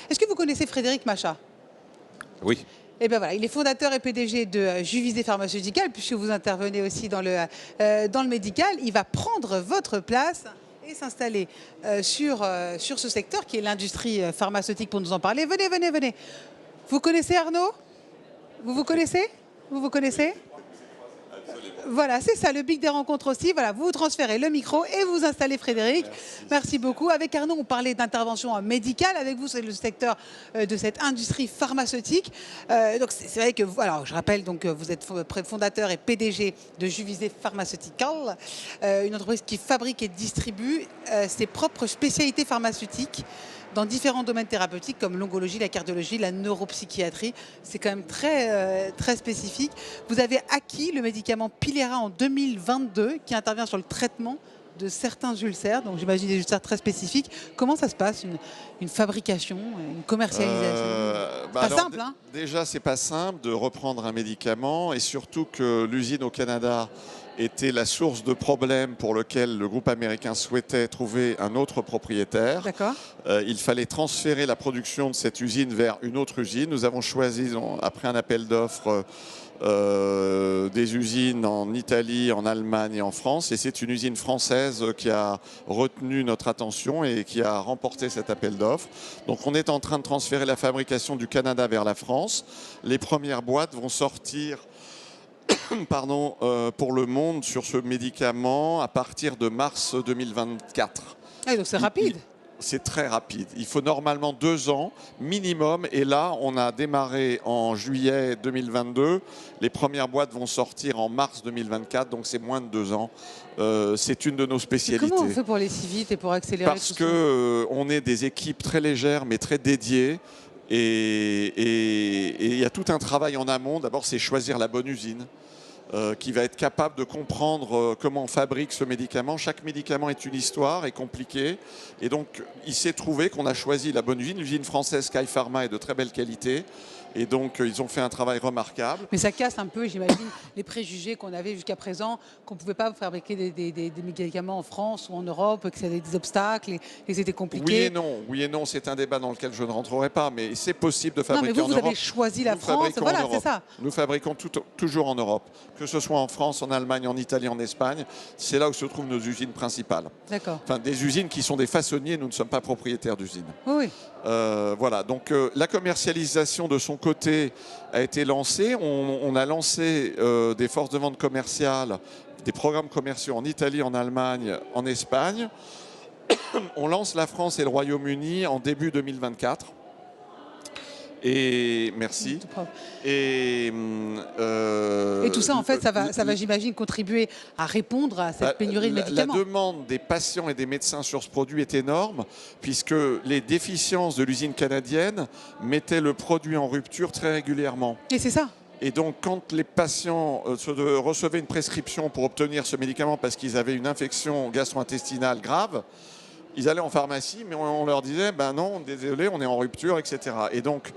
Est-ce que vous connaissez Frédéric Macha? Oui. Eh bien voilà, il est fondateur et PDG de Juvisé Pharmaceutical, puisque vous intervenez aussi dans le médical. Il va prendre votre place et s'installer sur ce secteur qui est l'industrie pharmaceutique pour nous en parler. Venez, venez, venez. Vous connaissez Arnaud? Vous connaissez? Vous connaissez? Voilà, c'est ça, le Big des rencontres aussi. Voilà, vous transférez le micro et vous installez Frédéric. Merci beaucoup. Avec Arnaud, on parlait d'intervention médicale. Avec vous, c'est le secteur de cette industrie pharmaceutique. Donc, c'est vrai que, alors, je rappelle, donc, vous êtes fondateur et PDG de Juvisé Pharmaceutical, une entreprise qui fabrique et distribue ses propres spécialités pharmaceutiques dans différents domaines thérapeutiques comme l'oncologie, la cardiologie, la neuropsychiatrie. C'est quand même très spécifique. Vous avez acquis le médicament Pilera en 2022 qui intervient sur le traitement de certains ulcères, donc j'imagine des ulcères très spécifiques. Comment ça se passe, une fabrication, une commercialisation? Pas simple, hein? Déjà, c'est pas simple de reprendre un médicament et surtout que l'usine au Canada était la source de problèmes pour lequel le groupe américain souhaitait trouver un autre propriétaire. D'accord. Il fallait transférer la production de cette usine vers une autre usine. Nous avons choisi, après un appel d'offres, des usines en Italie, en Allemagne et en France. Et c'est une usine française qui a retenu notre attention et qui a remporté cet appel d'offres. Donc on est en train de transférer la fabrication du Canada vers la France. Les premières boîtes vont sortir pardon, pour le monde sur ce médicament à partir de mars 2024. Ah, donc c'est rapide. C'est très rapide. Il faut normalement 2 ans minimum. Et là, on a démarré en juillet 2022. Les premières boîtes vont sortir en mars 2024. Donc c'est moins de 2 ans. C'est une de nos spécialités. Comment on fait pour aller si vite et pour accélérer? Parce qu'on est des équipes très légères mais très dédiées. Et il y a tout un travail en amont. D'abord, c'est choisir la bonne usine. Qui va être capable de comprendre comment on fabrique ce médicament. Chaque médicament est une histoire, est compliqué. Et donc, il s'est trouvé qu'on a choisi la bonne usine. L'usine française Sky Pharma est de très belle qualité. Et donc, ils ont fait un travail remarquable. Mais ça casse un peu, j'imagine, les préjugés qu'on avait jusqu'à présent, qu'on ne pouvait pas fabriquer des médicaments en France ou en Europe, que c'était des obstacles et que c'était compliqué. Oui et non, c'est un débat dans lequel je ne rentrerai pas, mais c'est possible de fabriquer en Europe. Europe. Vous avez choisi la France, voilà, c'est ça. Nous fabriquons toujours en Europe, que ce soit en France, en Allemagne, en Italie, en Espagne. C'est là où se trouvent nos usines principales. D'accord. Enfin, des usines qui sont des façonniers, nous ne sommes pas propriétaires d'usines. Oui. Voilà, donc la commercialisation de son côté a été lancée. On a lancé des forces de vente commerciales, des programmes commerciaux en Italie, en Allemagne, en Espagne. On lance la France et le Royaume-Uni en début 2024. Et merci. Et tout ça, en fait, ça va j'imagine, contribuer à répondre à cette pénurie de médicaments. La demande des patients et des médecins sur ce produit est énorme, puisque les déficiences de l'usine canadienne mettaient le produit en rupture très régulièrement. Et c'est ça. Et donc, quand les patients recevaient une prescription pour obtenir ce médicament parce qu'ils avaient une infection gastro-intestinale grave, ils allaient en pharmacie, mais on leur disait, ben non, désolé, on est en rupture, etc. Et donc,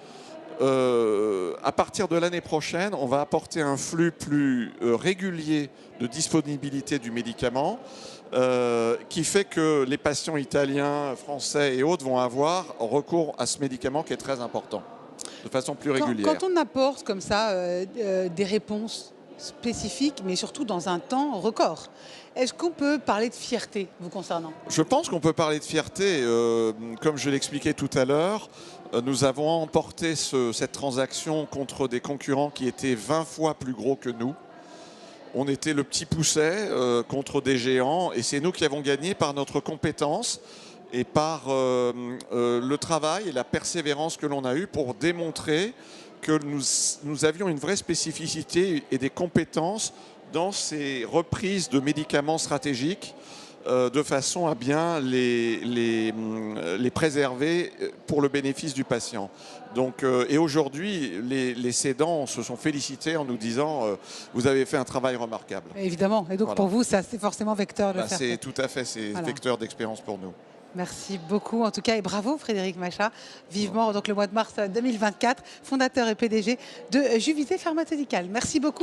à partir de l'année prochaine, on va apporter un flux plus régulier de disponibilité du médicament, qui fait que les patients italiens, français et autres vont avoir recours à ce médicament qui est très important, de façon plus régulière. Quand on apporte comme ça des réponses spécifiques, mais surtout dans un temps record, est-ce qu'on peut parler de fierté vous concernant? Je pense qu'on peut parler de fierté. Comme je l'expliquais tout à l'heure, nous avons emporté cette transaction contre des concurrents qui étaient 20 fois plus gros que nous. On était le petit pousset contre des géants et c'est nous qui avons gagné par notre compétence et par le travail et la persévérance que l'on a eue pour démontrer que nous avions une vraie spécificité et des compétences dans ces reprises de médicaments stratégiques de façon à bien les préserver pour le bénéfice du patient. Donc, et aujourd'hui, les cédants se sont félicités en nous disant vous avez fait un travail remarquable. Évidemment, et donc voilà. Pour vous, ça c'est forcément vecteur de faire. C'est tout à fait, c'est voilà. Vecteur d'expérience pour nous. Merci beaucoup en tout cas et bravo Frédéric Macha. Vivement donc le mois de mars 2024, fondateur et PDG de Juvisé Pharmaceutical. Merci beaucoup.